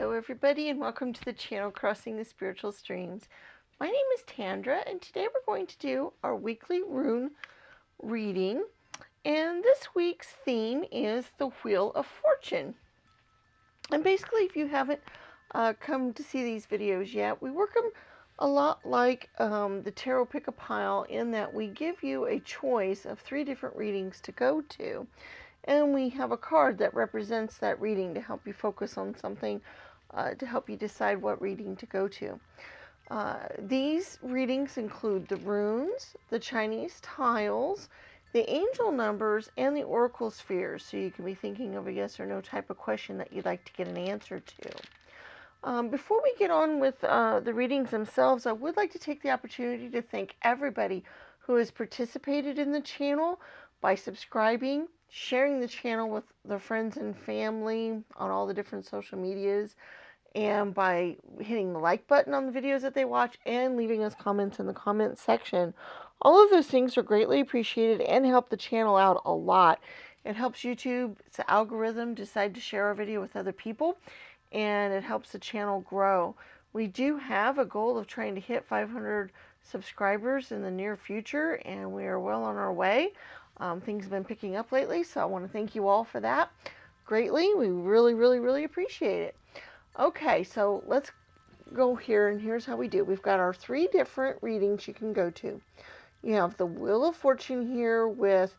Hello everybody and welcome to the channel Crossing the Spiritual Streams. My name is Tandra and today we're going to do our weekly rune reading, and this week's theme is the Wheel of Fortune. And basically, if you haven't come to see these videos yet, we work them a lot like the Tarot Pick-a-Pile in that we give you a choice of 3 different readings to go to. And we have a card that represents that reading to help you focus on something, to help you decide what reading to go to. These readings include the runes, the Chinese tiles, the angel numbers, and the oracle spheres. So you can be thinking of a yes or no type of question that you'd like to get an answer to. Before we get on with the readings themselves, I would like to take the opportunity to thank everybody who has participated in the channel by subscribing, sharing the channel with their friends and family on all the different social medias, and by hitting the like button on the videos that they watch and leaving us comments in the comment section. All of those things are greatly appreciated and help the channel out a lot. It helps YouTube's algorithm decide to share our video with other people, and it helps the channel grow. We do have a goal of trying to hit 500 subscribers in the near future, and we are well on our way. Things have been picking up lately, so I want to thank you all for that greatly. We really appreciate it. Okay, so let's go here, and here's how we do. We've got our 3 different readings you can go to. You have the Wheel of Fortune here with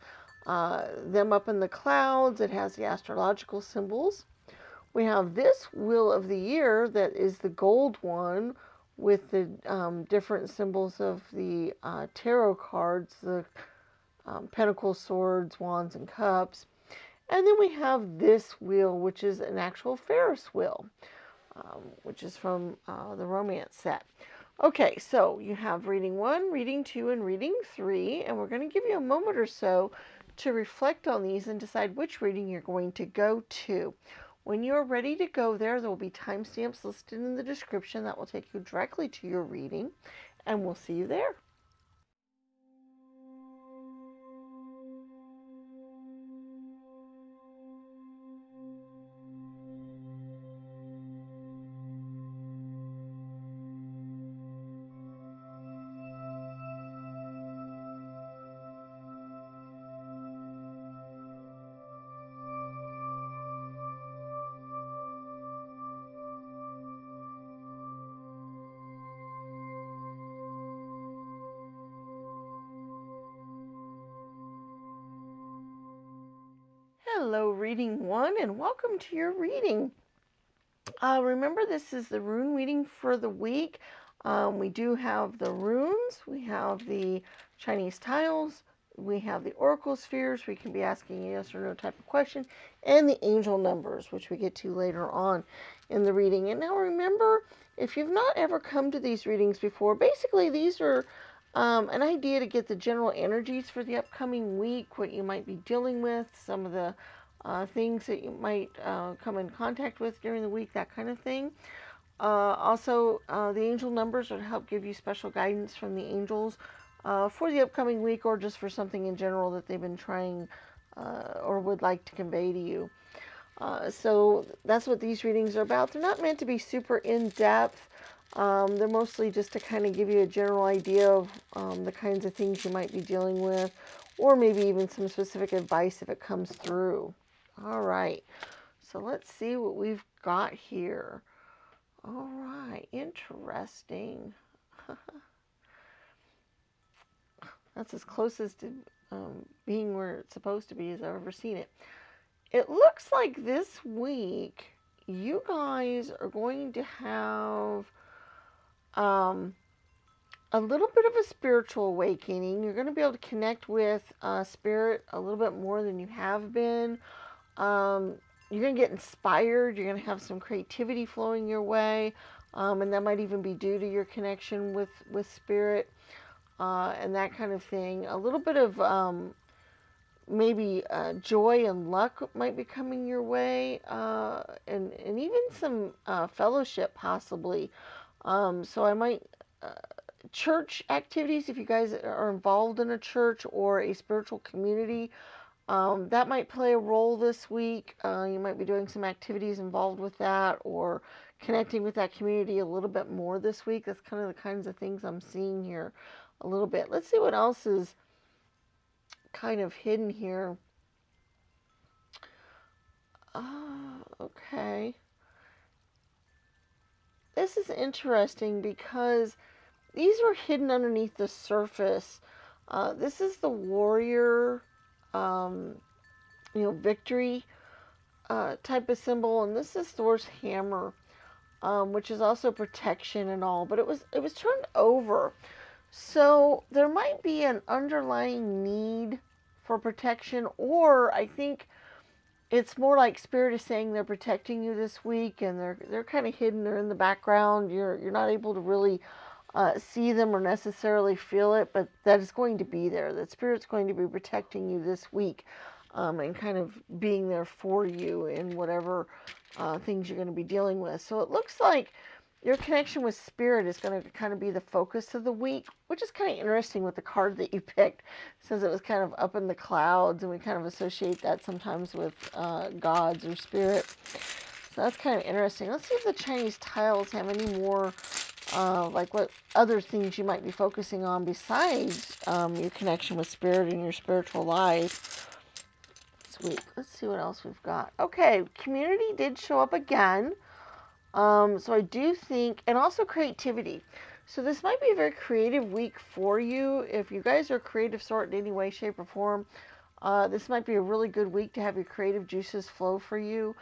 them up in the clouds. It has the astrological symbols. We have this Wheel of the Year that is the gold one with the different symbols of the tarot cards, the Pentacles, Swords, Wands, and Cups. And then we have this wheel, which is an actual Ferris wheel, which is from the romance set. Okay, so you have reading 1, reading 2, and reading 3, and we're going to give you a moment or so to reflect on these and decide which reading you're going to go to. When you're ready to go there will be timestamps listed in the description that will take you directly to your reading, and we'll see you there. Hello, reading 1, and welcome to your reading. Remember, this is the rune reading for the week. We do have the runes, we have the Chinese tiles, we have the oracle spheres, we can be asking a yes or no type of question, and the angel numbers, which we get to later on in the reading. And now remember, if you've not ever come to these readings before, basically these are an idea to get the general energies for the upcoming week, what you might be dealing with, some of the things that you might come in contact with during the week, that kind of thing. Also, the angel numbers will help give you special guidance from the angels for the upcoming week, or just for something in general that they've been trying or would like to convey to you. So that's what these readings are about. They're not meant to be super in-depth. They're mostly just to kind of give you a general idea of the kinds of things you might be dealing with, or maybe even some specific advice if it comes through. All right, so let's see what we've got here. All right, interesting. That's as close as to being where it's supposed to be as I've ever seen it. It looks like this week you guys are going to have a little bit of a spiritual awakening. You're going to be able to connect with spirit a little bit more than you have been. You're going to get inspired. You're going to have some creativity flowing your way, and that might even be due to your connection with spirit and that kind of thing. A little bit of maybe joy and luck might be coming your way, and even some fellowship possibly. So I might church activities, if you guys are involved in a church or a spiritual community, That might play a role this week. You might be doing some activities involved with that, or connecting with that community a little bit more this week. That's kind of the kinds of things I'm seeing here a little bit. Let's see what else is kind of hidden here. Okay. This is interesting because these were hidden underneath the surface. This is the warrior, victory type of symbol, and this is Thor's hammer, which is also protection and all. But it was turned over, so there might be an underlying need for protection, or I think it's more like Spirit is saying they're protecting you this week, and they're kind of hidden. They're in the background. You're not able to really see them or necessarily feel it, but that is going to be there. That Spirit's going to be protecting you this week, and kind of being there for you in whatever things you're going to be dealing with. So it looks like your connection with Spirit is going to kind of be the focus of the week, which is kind of interesting with the card that you picked. It says it was kind of up in the clouds, and we kind of associate that sometimes with gods or Spirit. So that's kind of interesting. Let's see if the Chinese tiles have any more, like what other things you might be focusing on besides your connection with Spirit and your spiritual life this week. Let's see what else we've got. Okay, community did show up again. So I do think, and also creativity. So this might be a very creative week for you. If you guys are creative sort in any way, shape, or form, this might be a really good week to have your creative juices flow for you.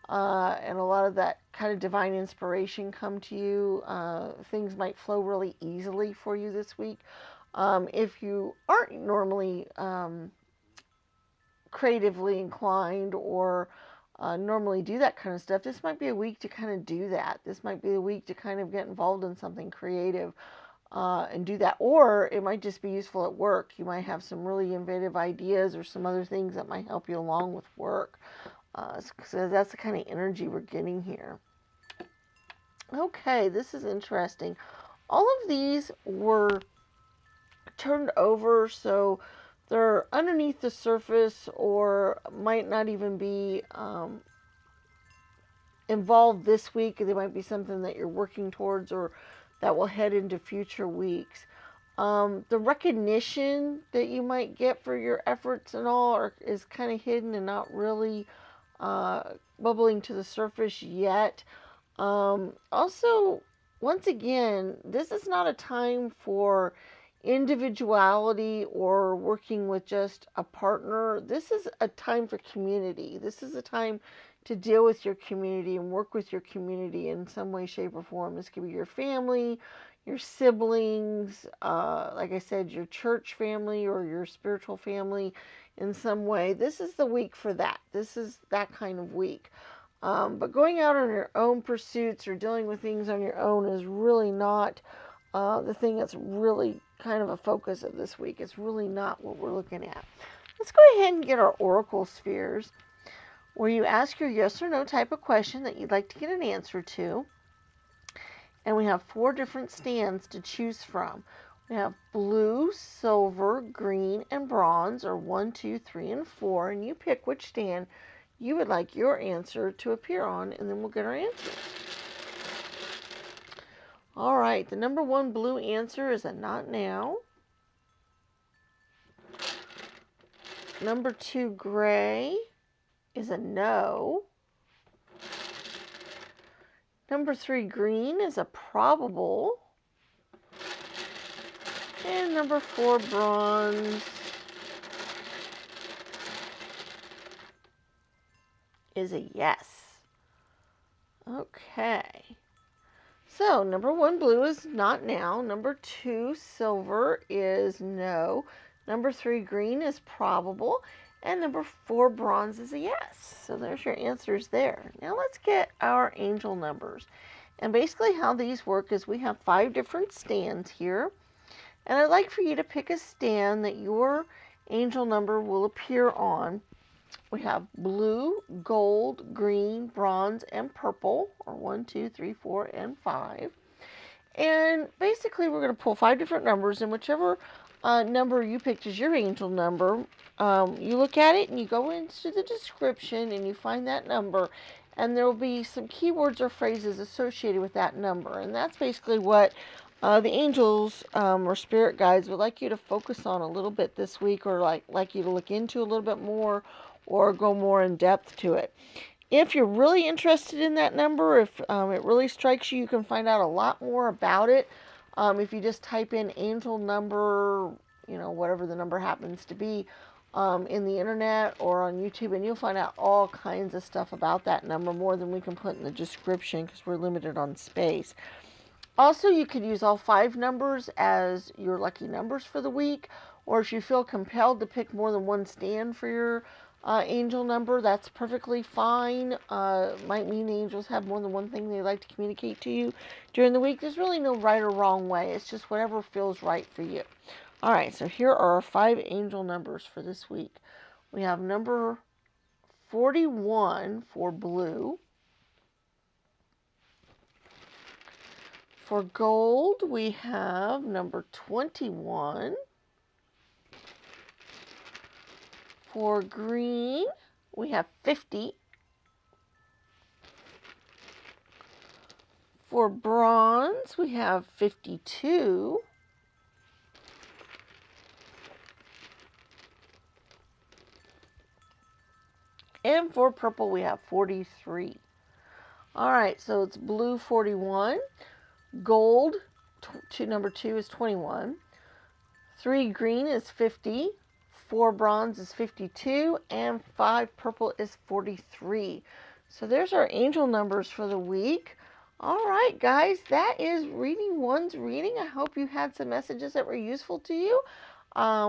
And a lot of that kind of divine inspiration come to you. Things might flow really easily for you this week. If you aren't normally creatively inclined or normally do that kind of stuff, this might be a week to kind of do that. This might be a week to kind of get involved in something creative and do that. Or it might just be useful at work. You might have some really innovative ideas or some other things that might help you along with work. So that's the kind of energy we're getting here. Okay, this is interesting. All of these were turned over, so they're underneath the surface or might not even be involved this week. They might be something that you're working towards or that will head into future weeks. The recognition that you might get for your efforts and all is kind of hidden and not really bubbling to the surface yet. Also, once again, this is not a time for individuality or working with just a partner. This is a time for community. This is a time to deal with your community and work with your community in some way, shape, or form. This could be your family, your siblings, like I said, your church family or your spiritual family in some way. This is the week for that. This is that kind of week. But going out on your own pursuits or dealing with things on your own is really not the thing that's really kind of a focus of this week. It's really not what we're looking at. Let's go ahead and get our oracle spheres, where you ask your yes or no type of question that you'd like to get an answer to. And we have 4 different stands to choose from. We have blue, silver, green, and bronze, or 1, 2, 3, and 4. And you pick which stand you would like your answer to appear on, and then we'll get our answers. All right, the number 1 blue answer is a not now. Number 2 gray is a no. Number 3 green is a probable. And number 4 bronze is a yes. Okay. So, number 1 blue is not now. Number 2 silver is no. Number 3 green is probable. And number 4 bronze is a yes. So there's your answers there. Now let's get our angel numbers. And basically how these work is we have 5 different stands here. And I'd like for you to pick a stand that your angel number will appear on. We have blue, gold, green, bronze, and purple, or 1, 2, 3, 4, and 5. And basically we're going to pull 5 different numbers, and whichever number you picked as your angel number, you look at it and you go into the description and you find that number, and there will be some keywords or phrases associated with that number. And that's basically what the angels or spirit guides would like you to focus on a little bit this week, or like you to look into a little bit more, or go more in depth to it. If you're really interested in that number, if it really strikes you, you can find out a lot more about it. If you just type in angel number, whatever the number happens to be, in the internet or on YouTube, and you'll find out all kinds of stuff about that number, more than we can put in the description because we're limited on space. Also, you could use all 5 numbers as your lucky numbers for the week, or if you feel compelled to pick more than one stand for your angel number, that's perfectly fine. Might mean the angels have more than one thing they'd like to communicate to you during the week. There's really no right or wrong way. It's just whatever feels right for you. All right, so here are our 5 angel numbers for this week. We have number 41 for blue. For gold, we have number 21. For green, we have 50. For bronze, we have 52. And for purple, we have 43. All right, so it's blue 41, gold, number 2 is 21, 3 green is 50, 4 bronze is 52, and 5 purple is 43. So there's our angel numbers for the week. All right, guys, that is reading 1's reading. I hope you had some messages that were useful to you.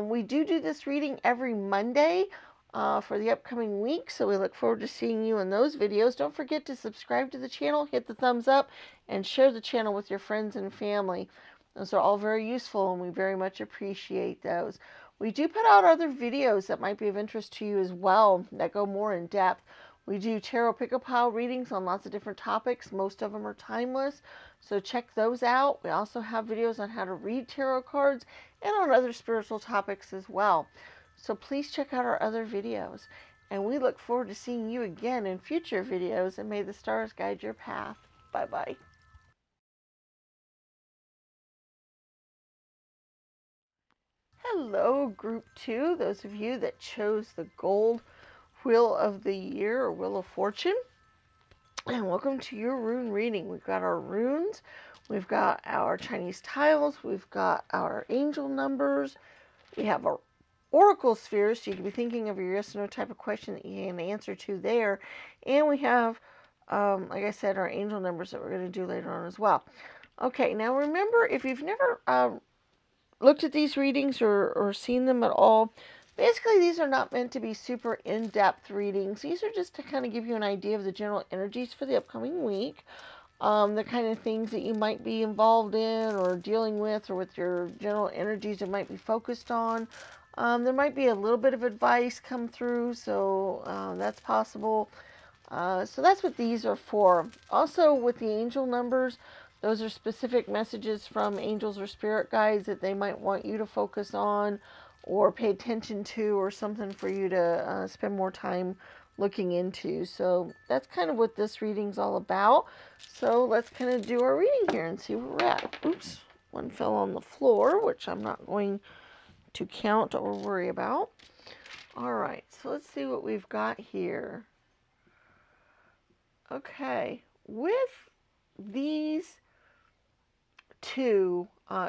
We do this reading every Monday for the upcoming week, so we look forward to seeing you in those videos. Don't forget to subscribe to the channel, hit the thumbs up, and share the channel with your friends and family. Those are all very useful, and we very much appreciate those. We do put out other videos that might be of interest to you as well that go more in depth. We do tarot pick-a-pile readings on lots of different topics. Most of them are timeless, so check those out. We also have videos on how to read tarot cards and on other spiritual topics as well. So please check out our other videos. And we look forward to seeing you again in future videos, and may the stars guide your path. Bye-bye. Hello, Group 2, those of you that chose the gold Wheel of the Year or Wheel of Fortune. And welcome to your rune reading. We've got our runes, we've got our Chinese tiles, we've got our angel numbers, we have our oracle spheres, so you can be thinking of your yes or no type of question that you can answer to there. And we have, like I said, our angel numbers that we're going to do later on as well. Okay, now remember, if you've never looked at these readings or seen them at all, basically these are not meant to be super in-depth readings. These are just to kind of give you an idea of the general energies for the upcoming week. The kind of things that you might be involved in or dealing with, or with your general energies that might be focused on. There might be a little bit of advice come through, so that's possible. So that's what these are for. Also, with the angel numbers, those are specific messages from angels or spirit guides that they might want you to focus on or pay attention to, or something for you to spend more time looking into. So that's kind of what this reading's all about. So let's kind of do our reading here and see where we're at. Oops, one fell on the floor, which I'm not going to count or worry about. All right, so let's see what we've got here. Okay, with these two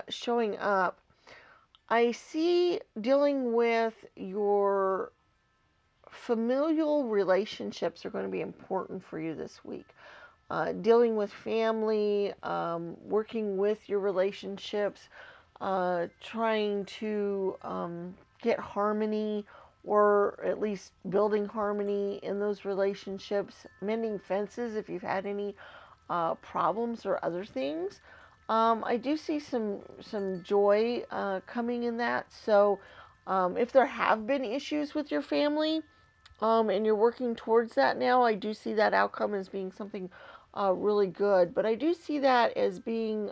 showing up, I see dealing with your familial relationships are going to be important for you this week. Dealing with family, working with your relationships, trying to get harmony, or at least building harmony in those relationships, mending fences if you've had any problems or other things. I do see some joy coming in that. So if there have been issues with your family, and you're working towards that now, I do see that outcome as being something really good. But I do see that as being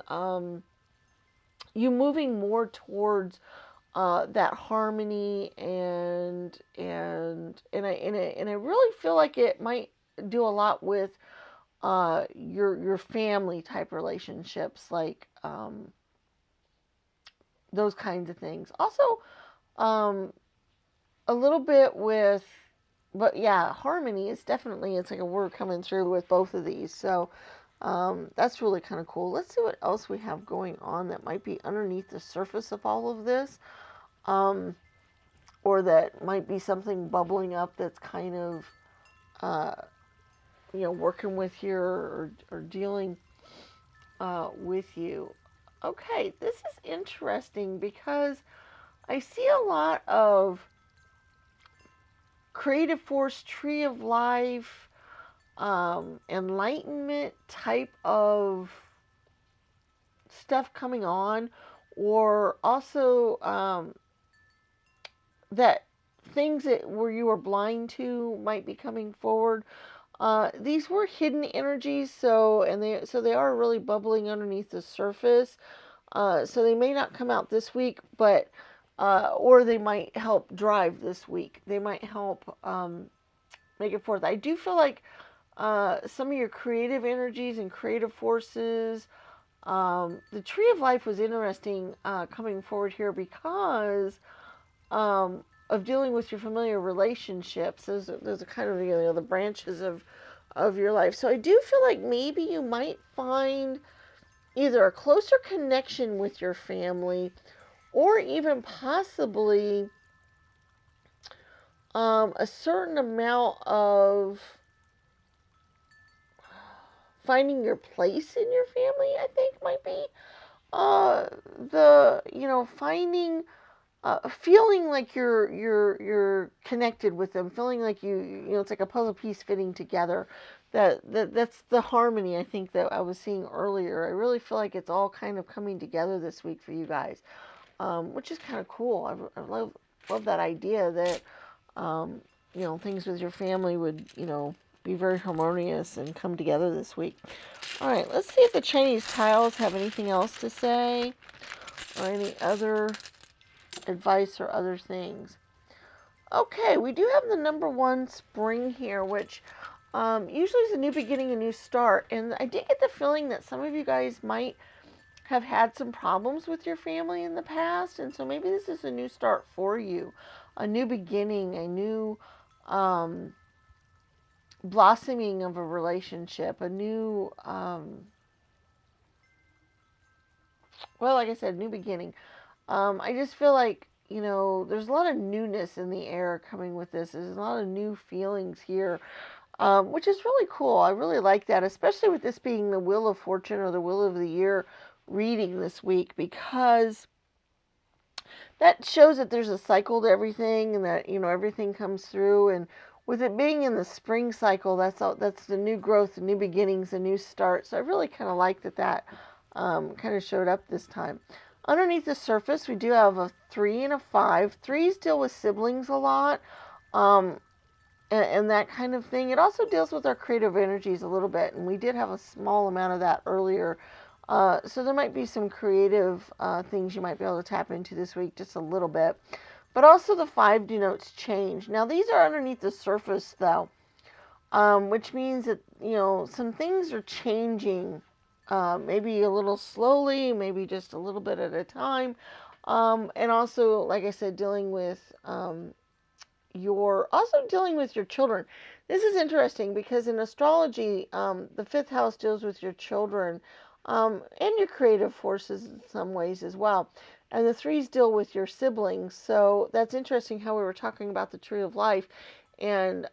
you moving more towards that harmony, and I really feel like it might do a lot with your family type relationships, like those kinds of things. Also, um, a little bit with, but yeah, harmony is definitely, it's like a word coming through with both of these. So that's really kind of cool. Let's see what else we have going on that might be underneath the surface of all of this. Or that might be something bubbling up that's kind of, uh, working with you, or dealing with you. Okay, this is interesting because I see a lot of creative force, tree of life, enlightenment type of stuff coming on, or also that things that where you were blind to might be coming forward. These were hidden energies, so they are really bubbling underneath the surface. So they may not come out this week, but or they might help drive this week. They might help make it forth. I do feel like some of your creative energies and creative forces. The tree of life was interesting coming forward here because of dealing with your familiar relationships. Those are kind of the branches of your life. So I do feel like maybe you might find either a closer connection with your family, or even possibly a certain amount of finding your place in your family. I think might be the finding feeling like you're connected with them, feeling like it's like a puzzle piece fitting together. That's the harmony I think that I was seeing earlier. I really feel like it's all kind of coming together this week for you guys, which is kind of cool. I love that idea that things with your family would be very harmonious and come together this week. All right, let's see if the Chinese tiles have anything else to say, or any other advice or other things. Okay, we do have the number 1 spring here, which usually is a new beginning, a new start. And I did get the feeling that some of you guys might have had some problems with your family in the past, and so maybe this is a new start for you, a new beginning, a new blossoming of a relationship, a new well, like I said, new beginning. I just feel like, there's a lot of newness in the air coming with this. There's a lot of new feelings here, which is really cool. I really like that, especially with this being the Wheel of Fortune or the Wheel of the Year reading this week, because that shows that there's a cycle to everything, and that, everything comes through. And with it being in the spring cycle, that's the new growth, the new beginnings, the new start. So I really kind of like that kind of showed up this time. Underneath the surface, we do have a 3 and a 5. Threes deal with siblings a lot, and that kind of thing. It also deals with our creative energies a little bit, and we did have a small amount of that earlier. So there might be some creative things you might be able to tap into this week, just a little bit. But also the 5 denotes change. Now these are underneath the surface, though, which means that some things are changing. Maybe a little slowly, maybe just a little bit at a time. And also, like I said, dealing with your children. This is interesting because in astrology, the 5th house deals with your children, and your creative forces in some ways as well. And the 3s deal with your siblings. So that's interesting how we were talking about the tree of life. And,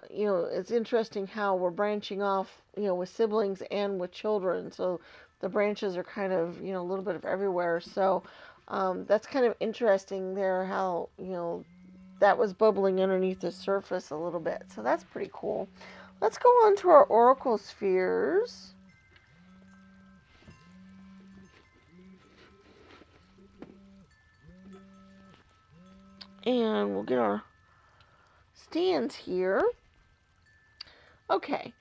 it's interesting how we're branching off, with siblings and with children. So the branches are kind of, a little bit of everywhere. So that's kind of interesting there, how, that was bubbling underneath the surface a little bit. So that's pretty cool. Let's go on to our oracle spheres. And we'll get our stands here. Okay,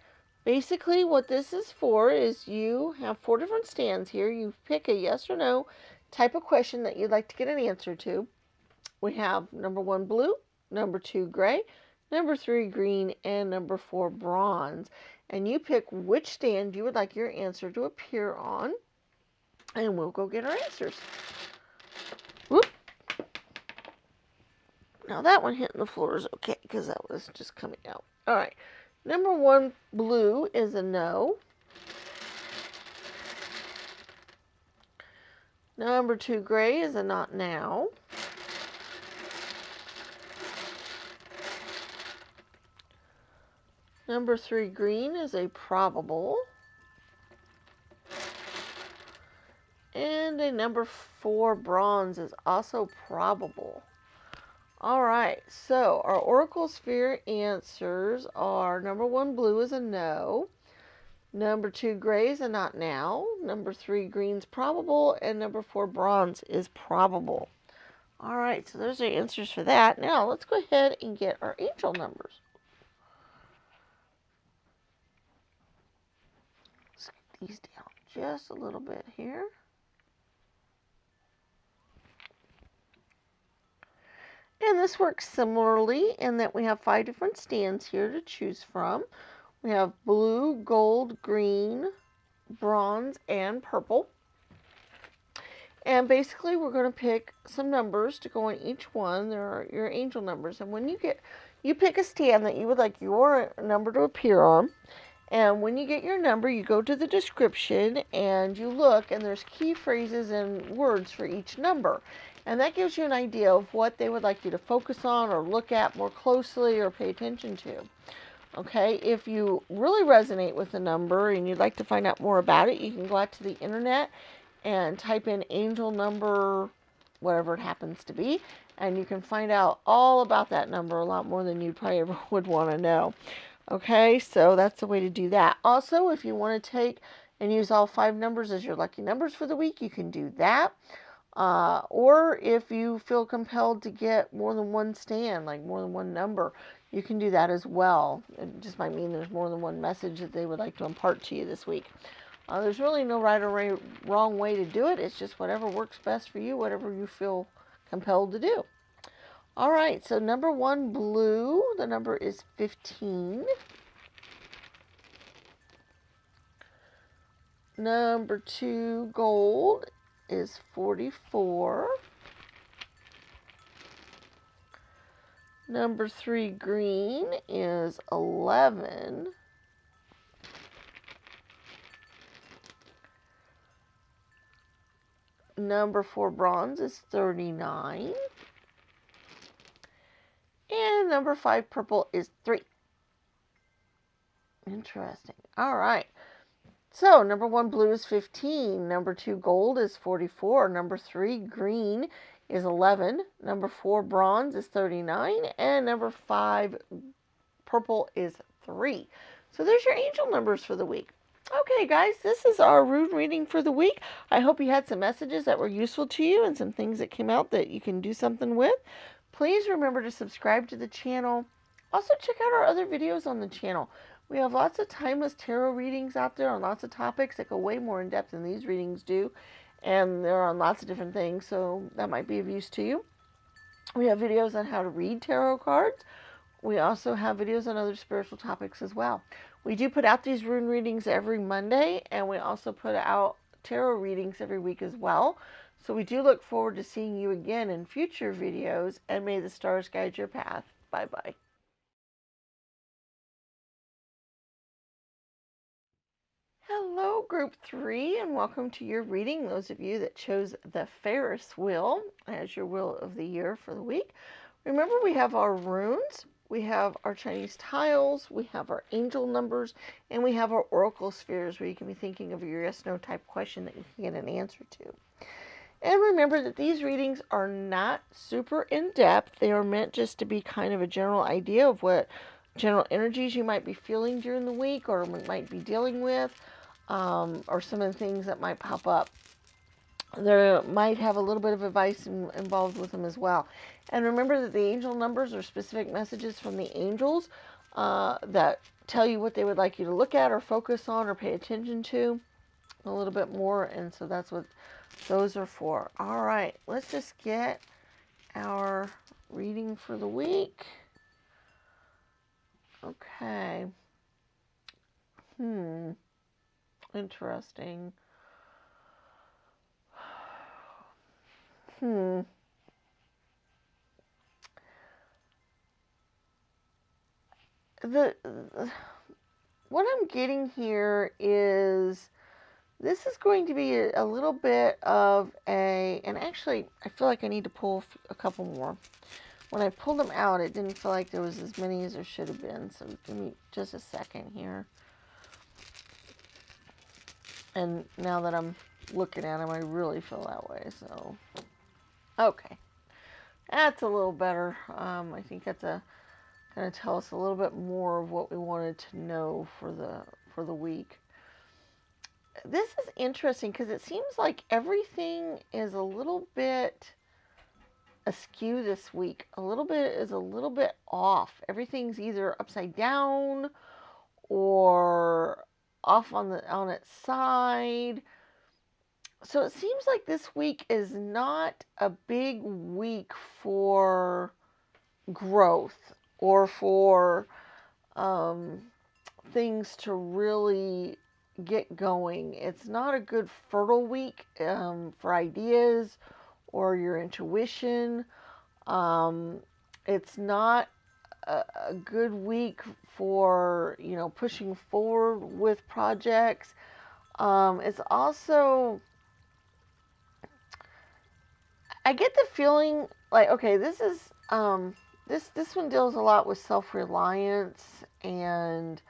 basically what this is for is you have 4 different stands here. You pick a yes or no type of question that you'd like to get an answer to. we have number 1 blue, number 2 gray, number 3 green, and number 4 bronze. And you pick which stand you would like your answer to appear on, and we'll go get our answers. Whoop. Now that one hitting the floor is okay because that was just coming out. All right. Number 1 blue is a no. Number 2 gray is a not now. Number 3 green is a probable. And a number 4 bronze is also probable. All right, so our Oracle Sphere answers are number 1 blue is a no. Number 2 gray is a not now. Number 3 green's probable. And number 4 bronze is probable. All right, so those are the answers for that. Now let's go ahead and get our angel numbers. Scoot these down just a little bit here. And this works similarly in that we have 5 different stands here to choose from. We have blue, gold, green, bronze, and purple. And basically we're going to pick some numbers to go in each one. There are your angel numbers. And when you pick a stand that you would like your number to appear on. And when you get your number, you go to the description and you look, and there's key phrases and words for each number. And that gives you an idea of what they would like you to focus on or look at more closely or pay attention to. Okay, if you really resonate with the number and you'd like to find out more about it, you can go out to the internet and type in angel number, whatever it happens to be, and you can find out all about that number, a lot more than you probably ever would want to know. Okay, so that's the way to do that. Also, if you want to take and use all 5 numbers as your lucky numbers for the week, you can do that. Or if you feel compelled to get more than one stand, like more than one number, you can do that as well. It just might mean there's more than one message that they would like to impart to you this week. There's really no right or wrong way to do it. It's just whatever works best for you, whatever you feel compelled to do. All right, so number 1 blue, the number is 15. Number 2 gold is 44. Number 3 green is 11. Number 4 bronze is 39. And number 5 purple is 3. Interesting. All right. So number 1 blue is 15. Number 2 gold is 44. Number 3 green is 11. Number 4 bronze is 39. And number 5 purple is 3. So there's your angel numbers for the week. Okay, guys, this is our Rune reading for the week. I hope you had some messages that were useful to you and some things that came out that you can do something with. Please remember to subscribe to the channel. Also, check out our other videos on the channel. We have lots of timeless tarot readings out there on lots of topics that go way more in depth than these readings do. And they're on lots of different things, so that might be of use to you. We have videos on how to read tarot cards. We also have videos on other spiritual topics as well. We do put out these rune readings every Monday, and we also put out tarot readings every week as well. So we do look forward to seeing you again in future videos, and may the stars guide your path. Bye-bye. Hello, Group 3, and welcome to your reading. Those of you that chose the Ferris wheel as your wheel of the year for the week. Remember, we have our runes, we have our Chinese tiles, we have our angel numbers, and we have our oracle spheres where you can be thinking of your yes/no type question that you can get an answer to. And remember that these readings are not super in-depth. They are meant just to be kind of a general idea of what general energies you might be feeling during the week or might be dealing with, or some of the things that might pop up. There might have a little bit of advice involved with them as well. And remember that the angel numbers are specific messages from the angels that tell you what they would like you to look at or focus on or pay attention to a little bit more. And so that's what those are for. All right, let's just get our reading for the week. Okay. Interesting. The what I'm getting here is this is going to be a little bit of and actually I feel like I need to pull a couple more. When I pulled them out, it didn't feel like there was as many as there should have been, so give me just a second here. And now that I'm looking at them, I really feel that way, so. Okay. That's a little better. I think that's going to tell us a little bit more of what we wanted to know for the week. This is interesting because it seems like everything is a little bit askew this week. A little bit off. Everything's either upside down or off on its side. So it seems like this week is not a big week for growth or for things to really get going. It's not a good fertile week for ideas or your intuition. It's not a good week for, pushing forward with projects. It's also, I get the feeling like, okay, this is this one deals a lot with self-reliance and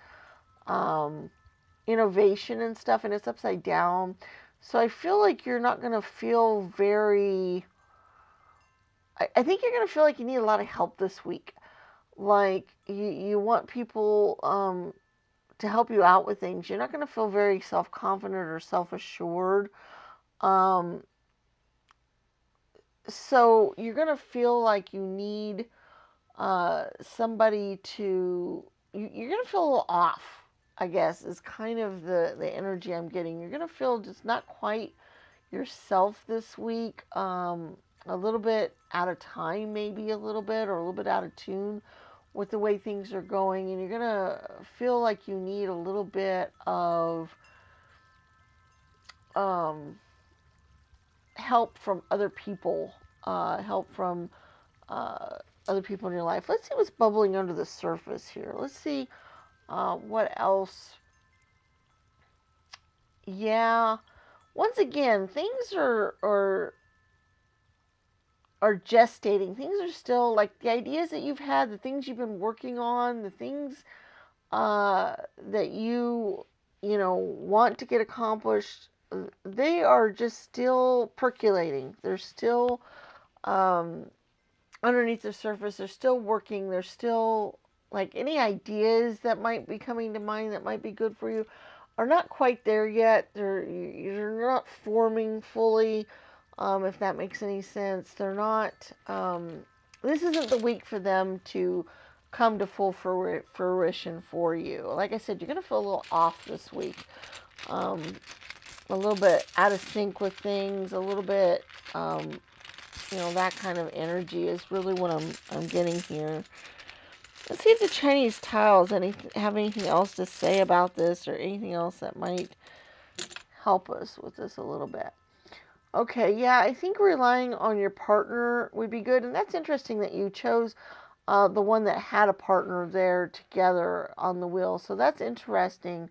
innovation and stuff, and it's upside down. So I feel like you're not going to feel very. I think you're going to feel like you need a lot of help this week. Like you want people to help you out with things. You're not going to feel very self-confident or self-assured. So you're going to feel like you need somebody to. You're going to feel a little off, I guess, is kind of the energy I'm getting. You're going to feel just not quite yourself this week. A little bit out of time, maybe a little bit, or a little bit out of tune with the way things are going, and you're gonna feel like you need a little bit of help from other people, help from other people in your life. Let's see what's bubbling under the surface here. Let's see what else. Yeah, once again, things are gestating. Things are still like the ideas that you've had, the things you've been working on, the things that want to get accomplished. They are just still percolating. They're still underneath the surface. They're still working. They're still like any ideas that might be coming to mind that might be good for you are not quite there yet. You're not forming fully. If that makes any sense. They're not, this isn't the week for them to come to full fruition for you. Like I said, you're going to feel a little off this week. A little bit out of sync with things, a little bit, that kind of energy is really what I'm getting here. Let's see if the Chinese tiles have anything else to say about this or anything else that might help us with this a little bit. Okay, yeah, I think relying on your partner would be good. And that's interesting that you chose the one that had a partner there together on the wheel. So that's interesting.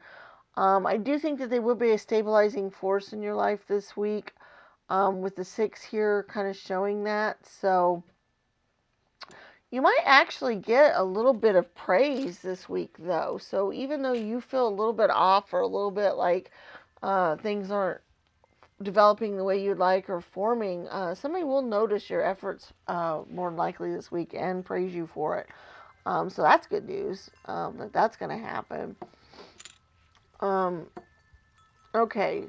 I do think that they will be a stabilizing force in your life this week with the 6 here kind of showing that. So you might actually get a little bit of praise this week, though. So even though you feel a little bit off or a little bit like things aren't developing the way you'd like or forming, somebody will notice your efforts more likely this week and praise you for it. So that's good news that's going to happen. Okay,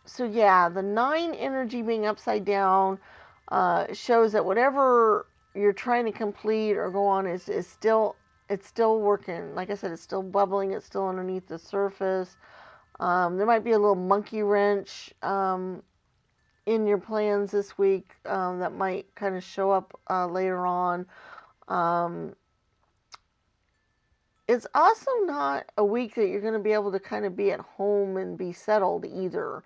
so yeah, the 9 energy being upside down shows that whatever you're trying to complete or go on is still working. Like I said, it's still bubbling. It's still underneath the surface. There might be a little monkey wrench in your plans this week that might kind of show up later on. It's also not a week that you're going to be able to kind of be at home and be settled either.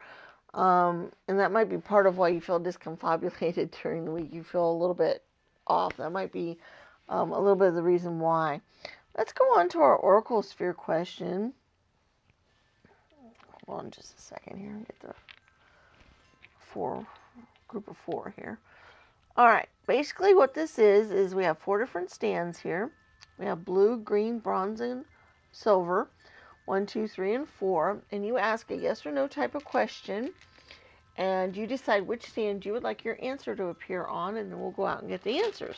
And that might be part of why you feel discombobulated during the week. You feel a little bit off. That might be a little bit of the reason why. Let's go on to our Oracle Sphere question. Hold on just a second here. Get the group of 4 here. All right. Basically what this is we have 4 different stands here. We have blue, green, bronze, and silver. 1, 2, 3, and 4. And you ask a yes or no type of question. And you decide which stand you would like your answer to appear on. And then we'll go out and get the answers.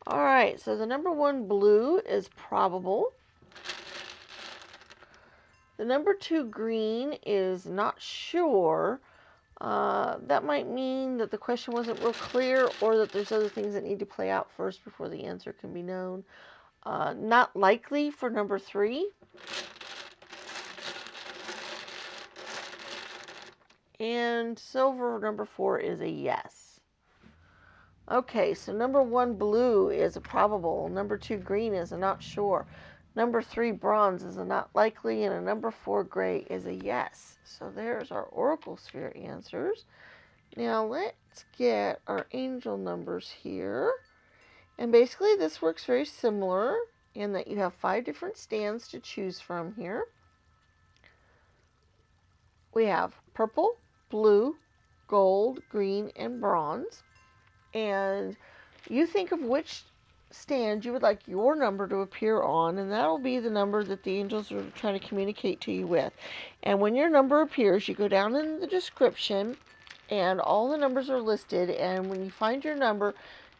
All right. So the number 1 blue is probable. The number 2 green is not sure. That might mean that the question wasn't real clear, or that there's other things that need to play out first before the answer can be known. Not likely for number 3. And silver, number 4, is a yes. Okay, so number 1 blue is a probable. Number 2 green is a not sure. Number 3 bronze is a not likely. And a number 4 gray is a yes. So there's our Oracle Sphere answers. Now let's get our angel numbers here. And basically this works very similar in that you have 5 different stands to choose from here. We have purple, blue, gold, green, and bronze. And you think of which stand you would like your number to appear on, and that'll be the number that the angels are trying to communicate to you with. And when your number appears, you go down in the description, and all the numbers are listed. And when you find your number,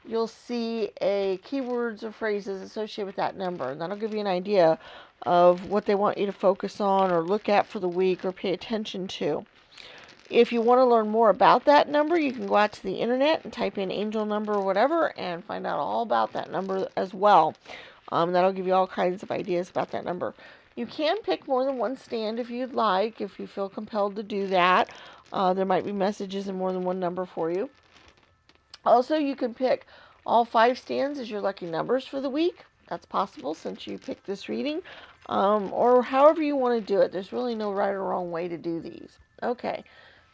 you'll see a keywords or phrases associated with that number. And that'll give you an idea of what they want you to focus on or look at for the week or pay attention to. If you want to learn more about that number, you can go out to the internet and type in angel number or whatever and find out all about that number as well. That'll give you all kinds of ideas about that number. You can pick more than one stand if you'd like, if you feel compelled to do that. There might be messages in more than one number for you. Also, you can pick all 5 stands as your lucky numbers for the week. That's possible since you picked this reading. Or however you want to do it. There's really no right or wrong way to do these. Okay.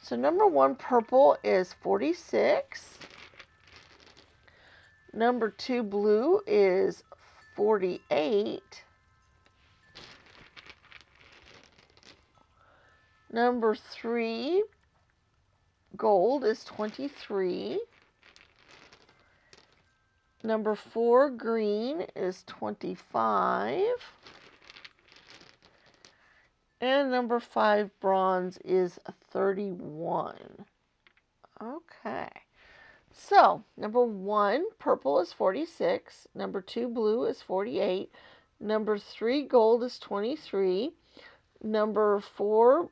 So number 1 purple is 46. Number 2 blue is 48. Number 3 gold is 23. Number 4 green is 25. And number 5 bronze is 31. Okay. So, number 1 purple is 46. Number 2 blue is 48. Number 3 gold is 23. Number 4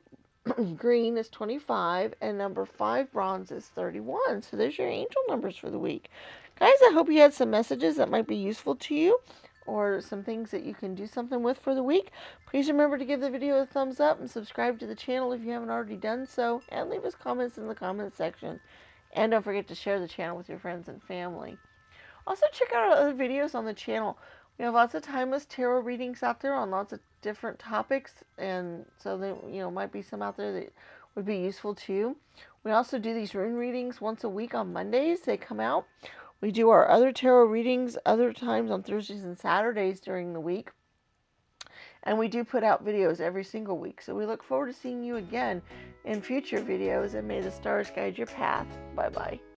green is 25. And number 5 bronze is 31. So there's your angel numbers for the week. Guys, I hope you had some messages that might be useful to you, or some things that you can do something with for the week. Please remember to give the video a thumbs up and subscribe to the channel if you haven't already done so, and leave us comments in the comments section. And don't forget to share the channel with your friends and family. Also, check out our other videos on the channel. We have lots of timeless tarot readings out there on lots of different topics, and so there might be some out there that would be useful to you. We also do these rune readings once a week on Mondays. They come out. We do our other tarot readings other times on Thursdays and Saturdays during the week. And we do put out videos every single week. So we look forward to seeing you again in future videos. And may the stars guide your path. Bye-bye.